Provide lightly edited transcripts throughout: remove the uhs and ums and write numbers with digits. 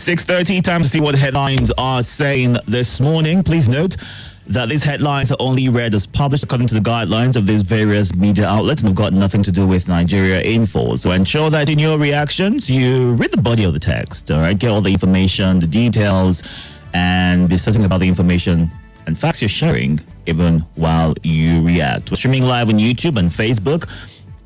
6:30, time to see what headlines are saying this morning. Please note that these headlines are only read as published according to the guidelines of these various media outlets and have got nothing to do with Nigeria Info. So ensure that in your reactions, you read the body of the text, all right? Get all the information, the details, and be certain about the information and facts you're sharing even while you react. We're streaming live on YouTube and Facebook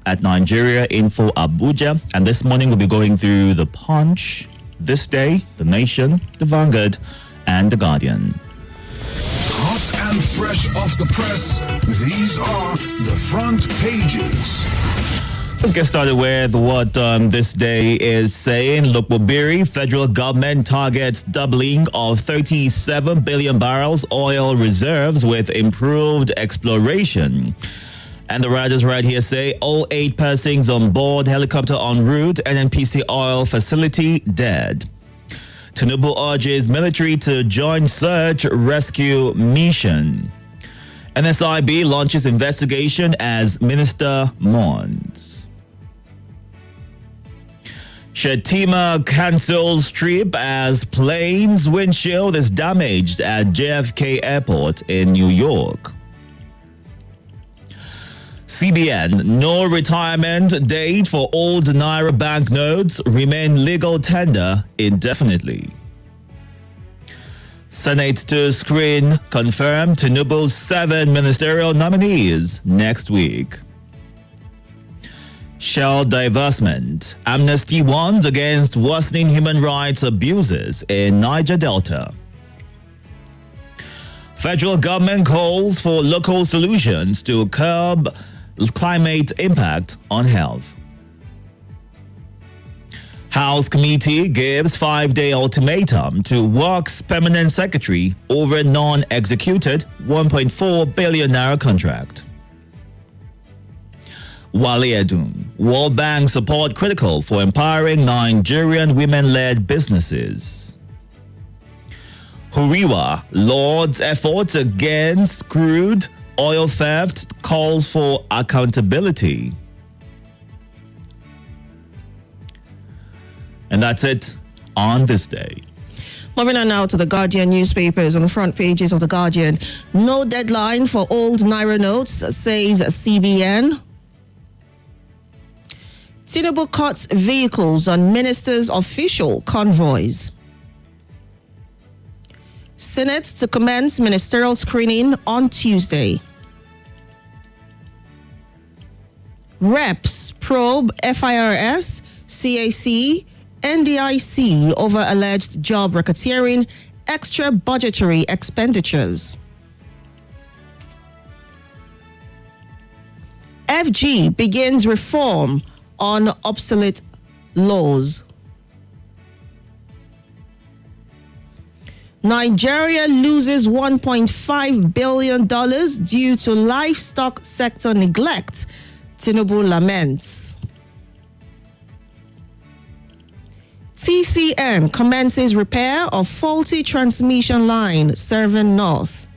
at Nigeria Info Abuja. And this morning we'll be going through The Punch, This Day, The Nation, The Vanguard, and The Guardian. Hot and fresh off the press, these are the front pages. Let's get started with what This Day is saying. Lokbobiri, federal government targets doubling of 37 billion barrels oil reserves with improved exploration. And the writers right here say all 8 persons on board helicopter en route NNPC oil facility dead. Tinubu urges military to join search rescue mission. NSIB launches investigation as minister mourns. Shetima cancels trip as plane's windshield is damaged at JFK Airport in New York. CBN, no retirement date for old Naira banknotes, remain legal tender indefinitely. Senate to screen, confirm Tinubu's 7 ministerial nominees next week. Shell divestment, amnesty warns against worsening human rights abuses in Niger Delta. Federal government calls for local solutions to curb climate impact on health. House committee gives 5-day ultimatum to Works Permanent Secretary over non-executed 1.4 billion naira contract. Wale Edun, World Bank support critical for empowering Nigerian women-led businesses. Huriwa, Lord's efforts against crude oil theft calls for accountability. And that's it on this day. Moving on now to the Guardian newspapers on the front pages of the Guardian. No deadline for old Naira notes, says CBN. Tinubu cuts vehicles on ministers' official convoys. Senate to commence ministerial screening on Tuesday. Reps probe FIRS, CAC, NDIC over alleged job racketeering, extra budgetary expenditures. FG begins reform on obsolete laws. Nigeria loses $1.5 billion due to livestock sector neglect, Tinubu laments. TCM commences repair of faulty transmission line serving North.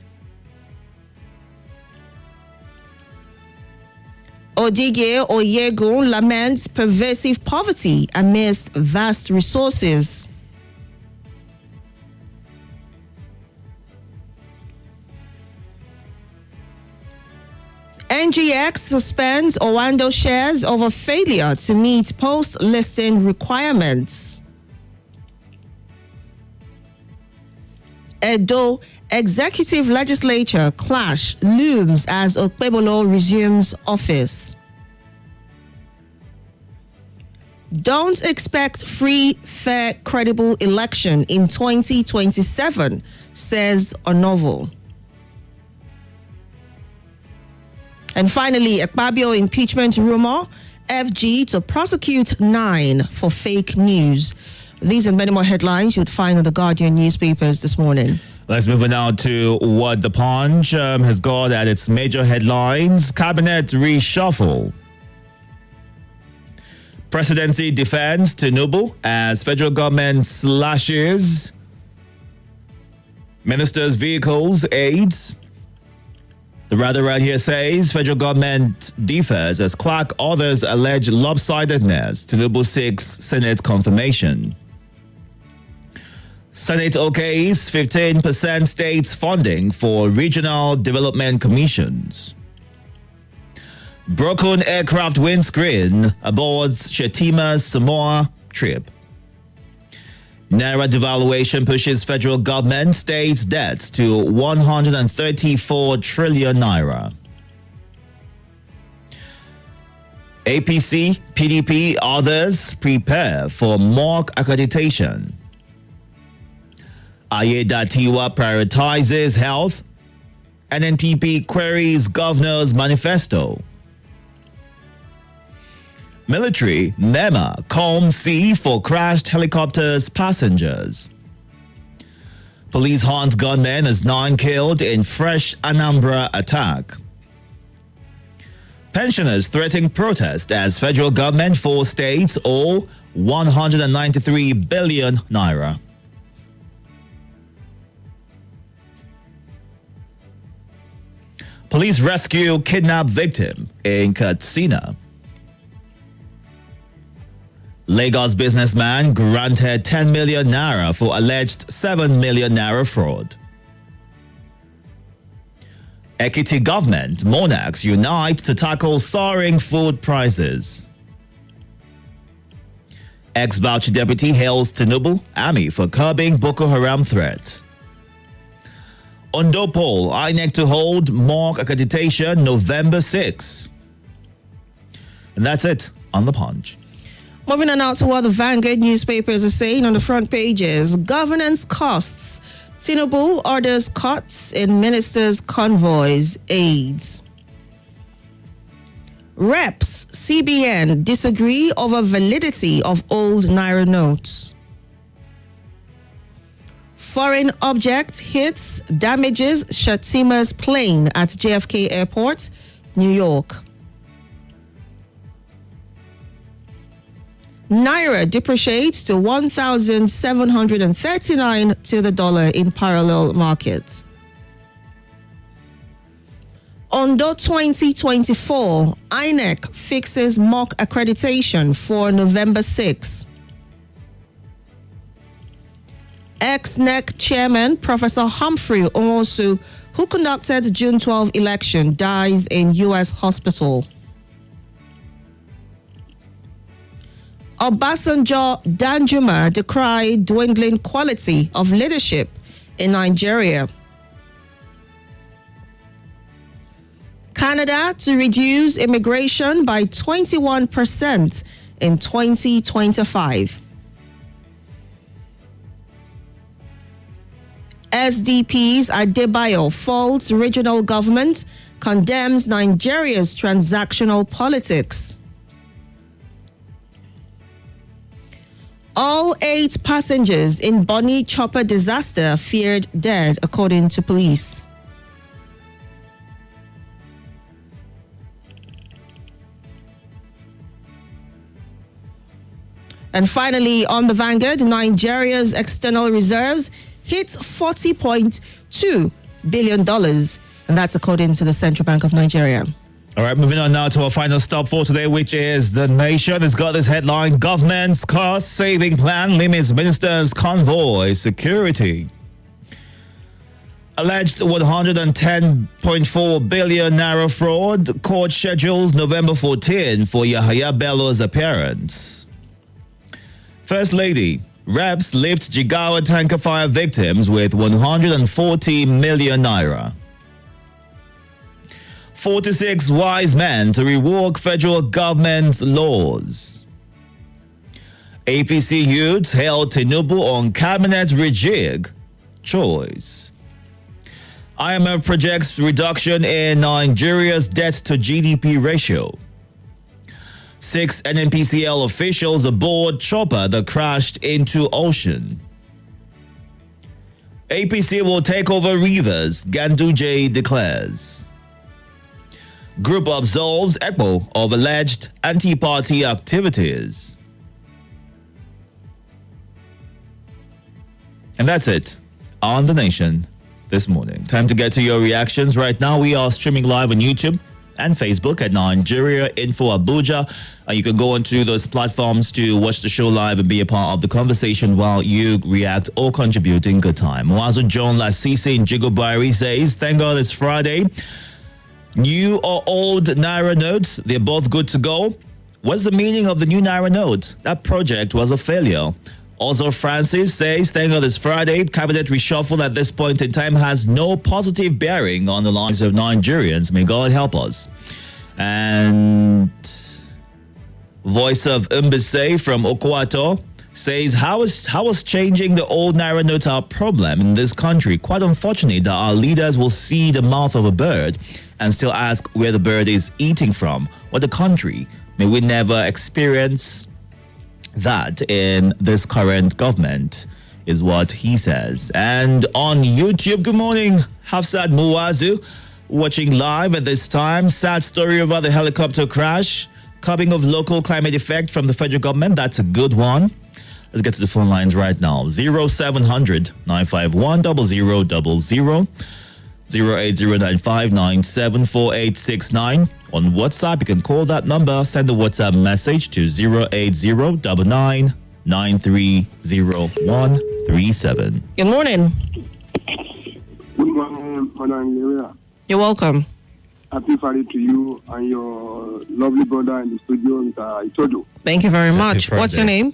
Odige Oyegun laments pervasive poverty amidst vast resources. NGX suspends Owando shares over failure to meet post-listing requirements. Edo Executive Legislature clash looms as Okpebolo resumes office. Don't expect free, fair, credible election in 2027, says Onovo. And finally, Akpabio impeachment rumor, FG to prosecute 9 for fake news. These and many more headlines you'd find in the Guardian newspapers this morning. Let's move on now to what The Punch has got at its major headlines. Cabinet reshuffle. Presidency defends Tinubu as federal government slashes ministers' vehicles, aids. The writer right here says federal government differs as Clark others allege lopsidedness. Tinubu seeks Senate confirmation. Senate okays 15% states funding for regional development commissions. Broken aircraft windscreen aboard Shetima's Samoa trip. Naira devaluation pushes federal government states debt to 134 trillion naira. APC, PDP, others prepare for mock accreditation. Ayedatiwa prioritizes health. NNPP queries governor's manifesto. Military, NEMA, calm sea for crashed helicopter's passengers. Police hunt gunmen as 9 killed in fresh Anambra attack. Pensioners threaten protest as federal government for states owe 193 billion naira. Police rescue kidnapped victim in Katsina. Lagos businessman granted 10 million naira for alleged 7 million naira fraud. Ekiti government, monarchs unite to tackle soaring food prices. Ex-Bauchi deputy hails Tinubu army for curbing Boko Haram threat. Ondo poll, INEC to hold mock accreditation November 6. And that's it on The Punch. Moving on now to what the Vanguard newspapers are saying on the front pages. Governance costs. Tinubu orders cuts in ministers' convoys, aids. Reps, CBN disagree over validity of old Naira notes. Foreign object hits, damages Shatima's plane at JFK Airport, New York. Naira depreciates to 1,739 to the dollar in parallel markets. Ondo 2024, INEC fixes mock accreditation for November 6. Ex-NEC chairman Professor Humphrey Omosu, who conducted June 12 election, dies in U.S. hospital. Obasanjo Danjuma decried dwindling quality of leadership in Nigeria. Canada to reduce immigration by 21% in 2025. SDP's Adebayo faults regional government, condemns Nigeria's transactional politics. All 8 passengers in Bonny chopper disaster feared dead, according to police. And finally, on the Vanguard, Nigeria's external reserves hit $40.2 billion. And that's according to the Central Bank of Nigeria. All right, moving on now to our final stop for today, which is The Nation. It's got this headline: Government's cost-saving plan limits ministers' convoy security. Alleged 110.4 billion naira fraud. Court schedules November 14 for Yahaya Bello's appearance. First Lady, reps lift Jigawa tanker fire victims with 140 million naira. 46 wise men to rework federal government's laws. APC youths hailed Tinubu on cabinet rejig choice. IMF projects reduction in Nigeria's debt to GDP ratio. 6 NNPCL officials aboard chopper that crashed into ocean. APC will take over Rivers, Ganduje declares. Group absolves ECBO of alleged anti-party activities. And that's it on The Nation this morning. Time to get to your reactions. Right now, we are streaming live on YouTube and Facebook at Nigeria Info Abuja. You can go onto those platforms to watch the show live and be a part of the conversation while you react or contribute in good time. Mwazu John Lasisi in Jigobari says, thank God it's Friday. New or old Naira notes, they're both good to go. What's the meaning of the new Naira note? That project was a failure. Also, Francis says, thank God it's Friday. Cabinet reshuffle at this point in time has no positive bearing on the lives of Nigerians. May God help us. And Voice of Umbese from Okwato says, how is changing the old Naira note our problem in this country? Quite unfortunate that our leaders will see the mouth of a bird and still ask where the bird is eating from. What the country? May we never experience that in this current government, is what he says. And on YouTube, good morning, Hafsat Muwazu, watching live at this time. Sad story about the helicopter crash. Curbing of local climate effect from the federal government. That's a good one. Let's get to the phone lines right now. 0700 951 0000. 08095974869. On WhatsApp, you can call that number, send a WhatsApp message to 08099930137. Good morning. Good morning, Madam Gabriella. You're welcome. Happy Friday to you and your lovely brother in the studio, Mr. Itodo. Thank you very much. What's your name?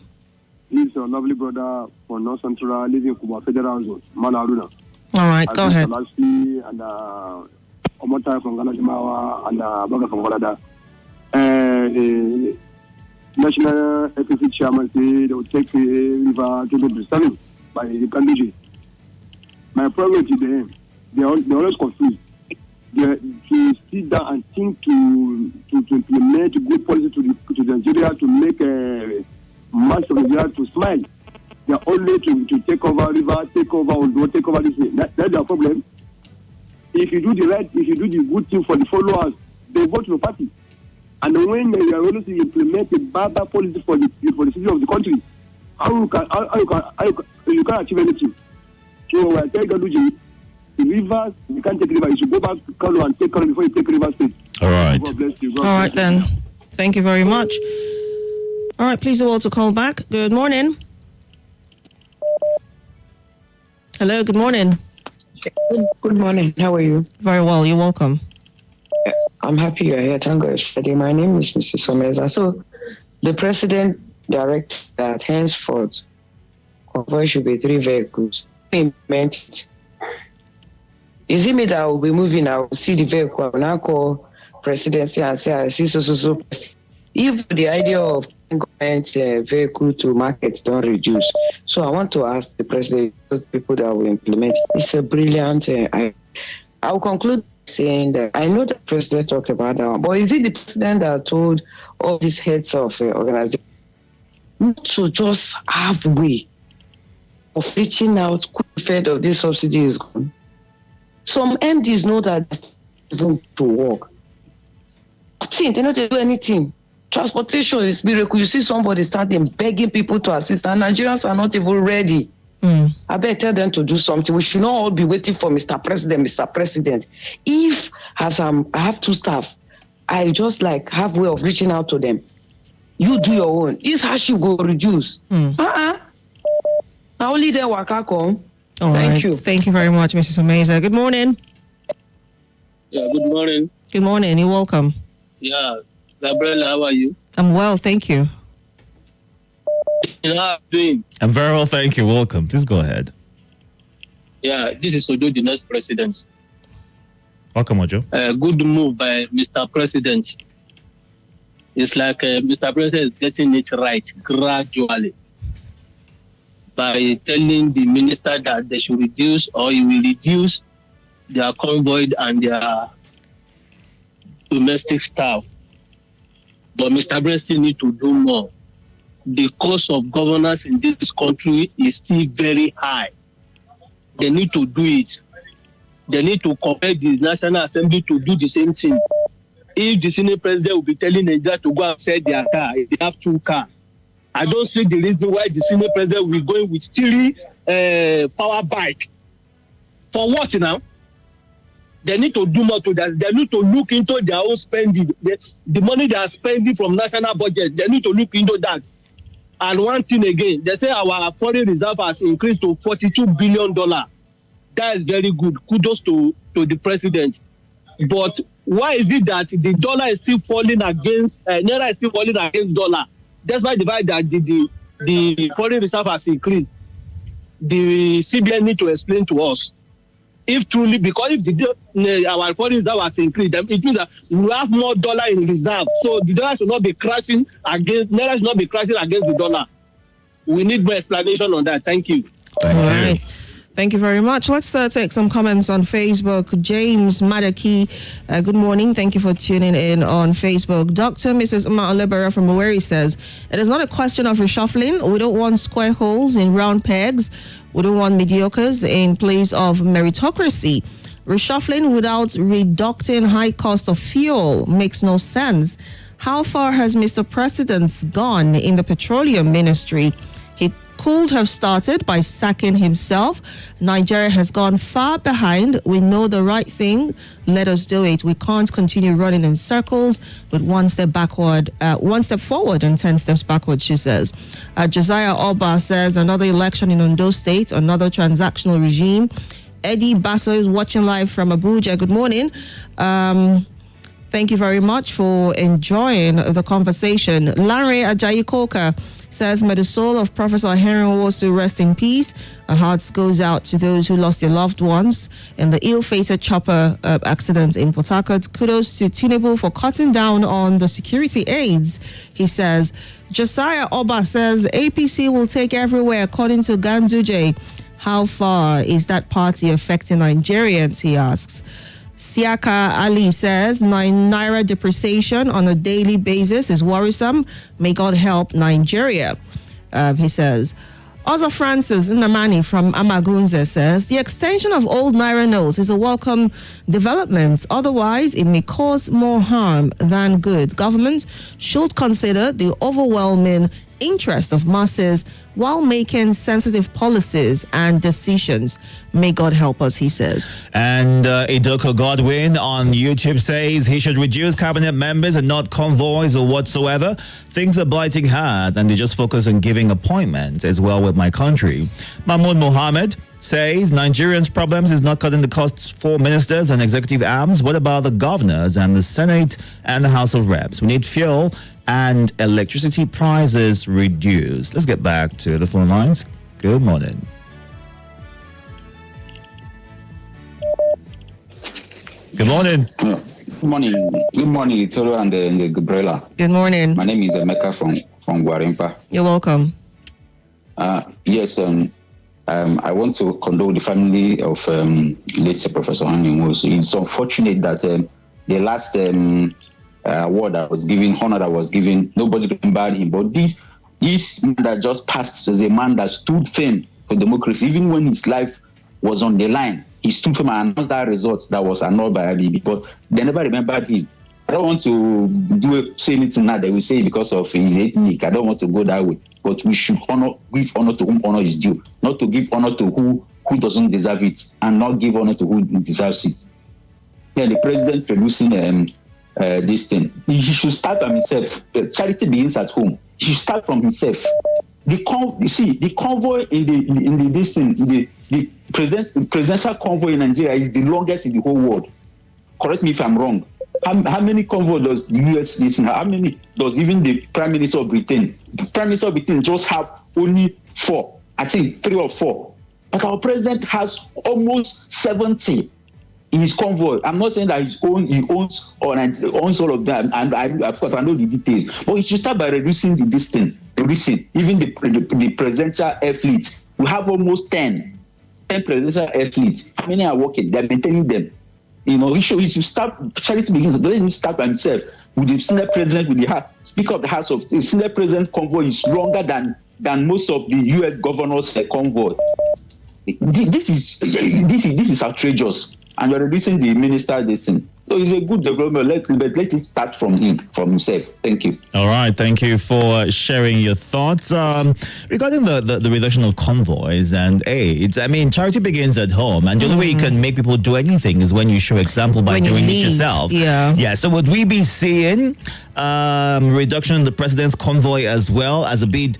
He's your lovely brother from North Central, living in Kuba Federal Zone, Manaruna. All right, go ahead. And Omota from Ghana Jimawa and Baga from Walada. National FCC chairman said they will take the river to the Stanley by the country. My problem is them. They're always confused. To sit down and think to implement good policy to Nigeria to make a mass of Nigeria to smile. They're only to take over river, take over Ondo, take over this. That's their problem. If you do the right, if you do the good thing for the followers, they vote your party. And when you are willing to implement a bad policy for the city of the country, how you can achieve anything? So I tell you, the rivers, you can't take river. You should go back to Kano and take Kano before you take River State. All right. God bless you. All right, then. Thank you very much. All right, please do also call back. Good morning. Hello, good morning. Good morning. How are you? Very well. You're welcome. I'm happy you're here. Thank God. My name is Mrs. Omeza. So, the president directed that henceforth, convoy should be 3 vehicles. He meant it. Is it me that will be moving? I will see the vehicle. I will now call presidency and say, I see so. If the idea of government vehicle to market don't reduce. So I want to ask the president, those people that will implement, it's a brilliant idea. I will conclude saying that I know the president talked about that one, but is it the president that told all these heads of organizations not to just have a way of reaching out quick fed of this subsidy is gone? Some MDs know that they don't to work. They don't do anything. Transportation is miracle. You see somebody starting begging people to assist, and Nigerians are not even ready. I better tell them to do something. We should not all be waiting for Mr. President. If, as I have 2 staff, I just have way of reaching out to them. You do your own. This hardship will reduce. Now only there waka come. Thank you. Thank you very much, Mrs. Omeza. Good morning. Yeah, good morning. Good morning. You're welcome. Yeah, Gabriella, how are you? I'm well, thank you. How are you doing? I'm very well, thank you. Welcome. Please go ahead. Yeah, this is Itodo, the next president. Welcome, Ojo. Good move by Mr. President. It's like Mr. President is getting it right gradually by telling the minister that they should reduce or he will reduce their convoy and their domestic staff. But Mr. President need to do more. The cost of governance in this country is still very high. They need to do it. They need to compel the National Assembly to do the same thing. If the Senate President will be telling Nigeria to go and sell their car, if they have 2 cars, I don't see the reason why the Senate President will go with 3 power bike. For what now? They need to do more to that. They need to look into their own spending. The money they are spending from national budget, they need to look into that. And one thing again, they say our foreign reserve has increased to $42 billion. That is very good. Kudos to the president. But why is it that the dollar is still falling against, Naira is still falling against dollar? Despite the fact that the foreign reserve has increased. The CBN need to explain to us if truly, because if our foreign reserve has increased, then it means that we have more dollar in reserve. So the dollar should not be crashing against, Naira should not be crashing against the dollar. We need more explanation on that. Thank you. Thank All you. right. Thank you very much. Let's take some comments on Facebook. James Madaki, good morning. Thank you for tuning in on Facebook. Dr. Mrs. Olebera from Maweri says, it is not a question of reshuffling. We don't want square holes in round pegs. We don't want mediocres in place of meritocracy. Reshuffling without reducing high cost of fuel makes no sense. How far has Mr. President gone in the petroleum ministry? He could have started by sacking himself. Nigeria has gone far behind. We know the right thing. Let us do it. We can't continue running in circles with one step forward and 10 steps backward, she says. Josiah Oba says, another election in Ondo State, another transactional regime. Eddie Basso is watching live from Abuja. Good morning. Thank you very much for enjoying the conversation. Larry Ajayi Koka says, may the soul of Professor Henry Nwosu rest in peace. Our hearts goes out to those who lost their loved ones in the ill-fated chopper accident in Port Harcourt. Kudos to Tinubu for cutting down on the security aids, he says. Josiah Oba says, APC will take everywhere according to Ganduje. How far is that party affecting Nigerians, he asks. Siaka Ali says, Naira depreciation on a daily basis is worrisome. May God help Nigeria, he says. Oza Francis Nnamani from Amagunze says, the extension of old Naira notes is a welcome development. Otherwise, it may cause more harm than good. Government should consider the overwhelming interest of masses while making sensitive policies and decisions. May God help us, he says. And Idoko Godwin on YouTube says he should reduce cabinet members and not convoys or whatsoever. Things are biting hard and they just focus on giving appointments as well with my country. Mahmoud Mohammed says Nigerians' problems is not cutting the costs for ministers and executive arms. What about the governors and the Senate and the House of Reps? We need fuel and electricity prices reduced. Let's get back to the phone lines. Good morning. Good morning. Good morning. Good morning, Itodo and Gabriella. Good morning. My name is Emeka from Guarimpa. You're welcome. Yes, I want to condole the family of late Professor Henry Nwosu. It's unfortunate that the last award that was given, honor that was given, nobody remembered him. But this man that just passed was a man that stood firm for democracy, even when his life was on the line. He stood firm and announced that result that was annulled by IBB, but they never remembered him. I don't want to say anything now that we say because of his ethnic. I don't want to go that way. But we should give honor to whom honor is due, not to give honor to who doesn't deserve it, and not give honor to who deserves it. Yeah, the president producing this thing. He should start from himself. Charity begins at home. He should start from himself. The convoy the presidential convoy in Nigeria is the longest in the whole world. Correct me if I'm wrong. How many convoy does the US listen? How many does even the Prime Minister of Britain? The Prime Minister of Britain just have only 4. I think 3 or 4. But our president has almost 70 in his convoy. I'm not saying that he owns all of them, and of course I know the details. But he should start by reducing the distance. Even the presidential air fleet. We have almost 10 presidential air fleets. How many are working? They're maintaining them. You know, he should start. Charity begins. Doesn't start by himself. With the senior president, with the Speaker of the House of the senior president's convoy is longer than most of the U.S. governors' convoy. This is outrageous, and you're reducing the minister this thing. So it's a good development. Let it start from himself. Thank you. All right, thank you for sharing your thoughts. Regarding the reduction of convoys and aids, I mean, charity begins at home, and the only way you can make people do anything is when you show example by When you doing it lead, yourself. yeah. So would we be seeing reduction in the president's convoy as well, as a bid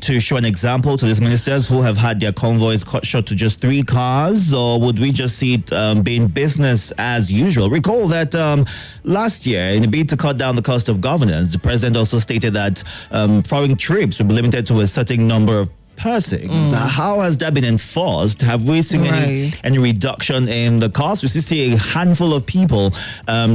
to show an example to these ministers who have had their convoys cut short to just 3 cars, or would we just see it being business as usual? Recall that last year, in a bid to cut down the cost of governance, the president also stated that foreign trips would be limited to a certain number of persons. How has that been enforced? Have we seen any reduction in the cost? We still see a handful of people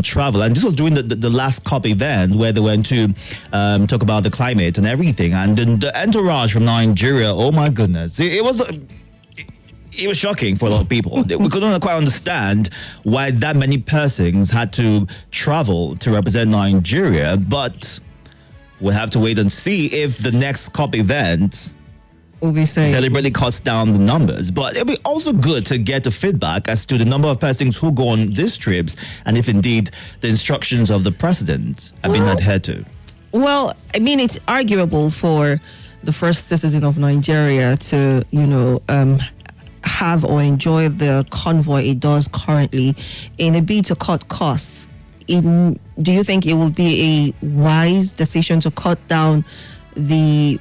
travel, and this was during the last COP event where they went to talk about the climate and everything, and the entourage from Nigeria, oh my goodness, it was shocking for a lot of people. We couldn't quite understand why that many persons had to travel to represent Nigeria, but we'll have to wait and see if the next COP event Will be saying deliberately cuts down the numbers. But it'll be also good to get the feedback as to the number of persons who go on these trips, and if indeed the instructions of the president have been adhered to. Well, I mean, it's arguable for the first citizen of Nigeria to, have or enjoy the convoy it does currently in a bid to cut costs. Do you think it will be a wise decision to cut down the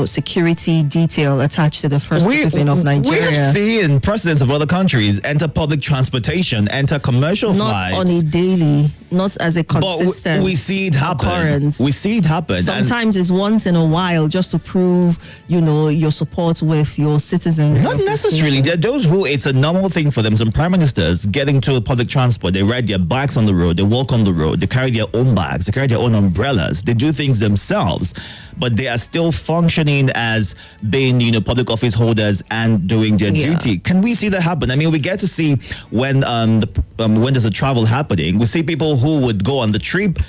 security detail attached to the first citizen of Nigeria? We have seen presidents of other countries enter public transportation, enter commercial flights. Not on a daily, not as a consistent but we see it happen. occurrence. We see it happen. Sometimes it's once in a while just to prove, your support with your citizen. Not necessarily. There are those who it's a normal thing for them. Some prime ministers getting to public transport, they ride their bikes on the road, they walk on the road, they carry their own bags, they carry their own umbrellas, they do things themselves, but they are still functioning as being, public office holders and doing their duty. Can we see that happen? I mean, we get to see when when there's a travel happening, we see people who would go on the trip,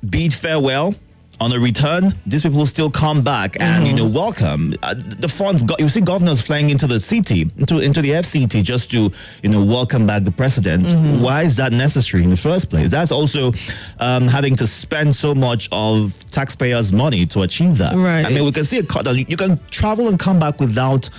bid farewell. On a return, these people still come back and welcome the funds. You see governors flying into the city, into the FCT, just to welcome back the president. Why is that necessary in the first place? That's also having to spend so much of taxpayers' money to achieve that. Right. I mean, we can see a cut down. You can travel and come back without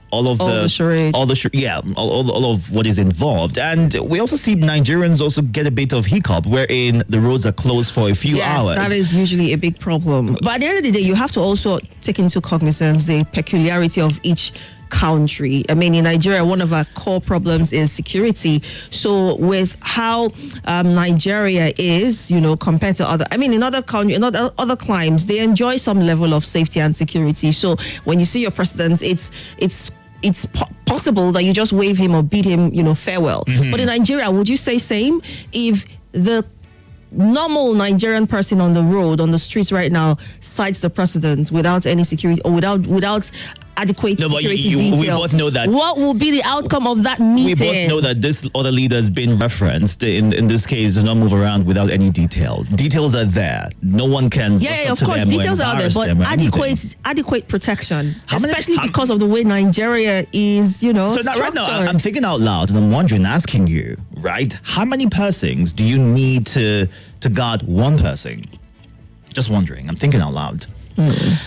all of the charade. All of what is involved. And we also see Nigerians also get a bit of hiccup wherein the roads are closed for a few hours. That is usually a big problem. But at the end of the day, you have to also take into cognizance the peculiarity of each country. I mean, in Nigeria, one of our core problems is security. So with how Nigeria is, compared to in other countries, in other climes, they enjoy some level of safety and security. So when you see your president, it's possible that you just wave him or bid him, farewell. But in Nigeria, would you say same? If the normal Nigerian person on the road, on the streets right now, cites the president without any security or without adequate security detail, we both know that. What will be the outcome of that meeting? We both know that this other leader has been referenced. In this case, does not move around without any details. Details are there. No one can. Of course, details are there, but adequate protection, especially because of the way Nigeria is, So right now, I'm thinking out loud, and I'm asking you, right? How many persons do you need to guard one person? Just wondering. I'm thinking out loud.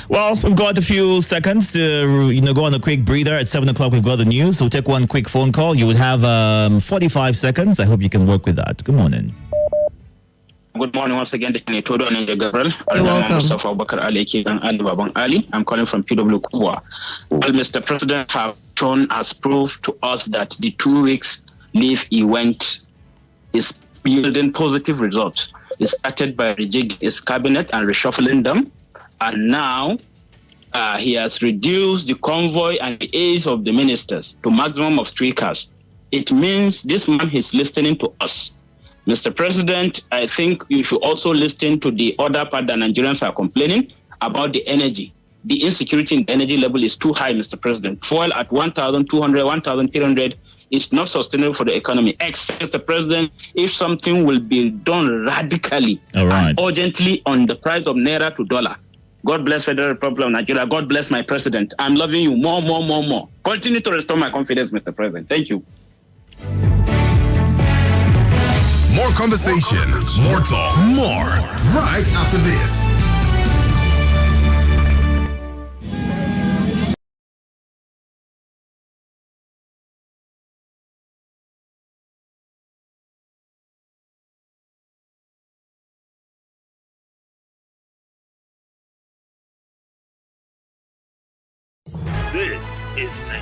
Well, we've got a few seconds to go on a quick breather. At 7 o'clock, we've got the news. So we'll take one quick phone call. You would have 45 seconds. I hope you can work with that. Good morning. Good morning once again, this is Itodo and Gabriella. You're welcome. I'm calling from PW Kubwa. Well, Mr. President have shown as proof to us that the 2 weeks leave he went is yielding positive results. He started by rejigging his cabinet and reshuffling them. And now he has reduced the convoy and the aids of the ministers to maximum of 3 cars. It means this man is listening to us. Mr. President, I think you should also listen to the other part that Nigerians are complaining about the energy. The insecurity in the energy level is too high, Mr. President. Fuel at 1,200, 1,300 is not sustainable for the economy. Mr. President, if something will be done radically and urgently on the price of Naira to dollar, God bless Federal Republic of Nigeria. God bless my president. I'm loving you more. Continue to restore my confidence, Mr. President. Thank you. More conversation, more talk, more right after this. This is Nigeria.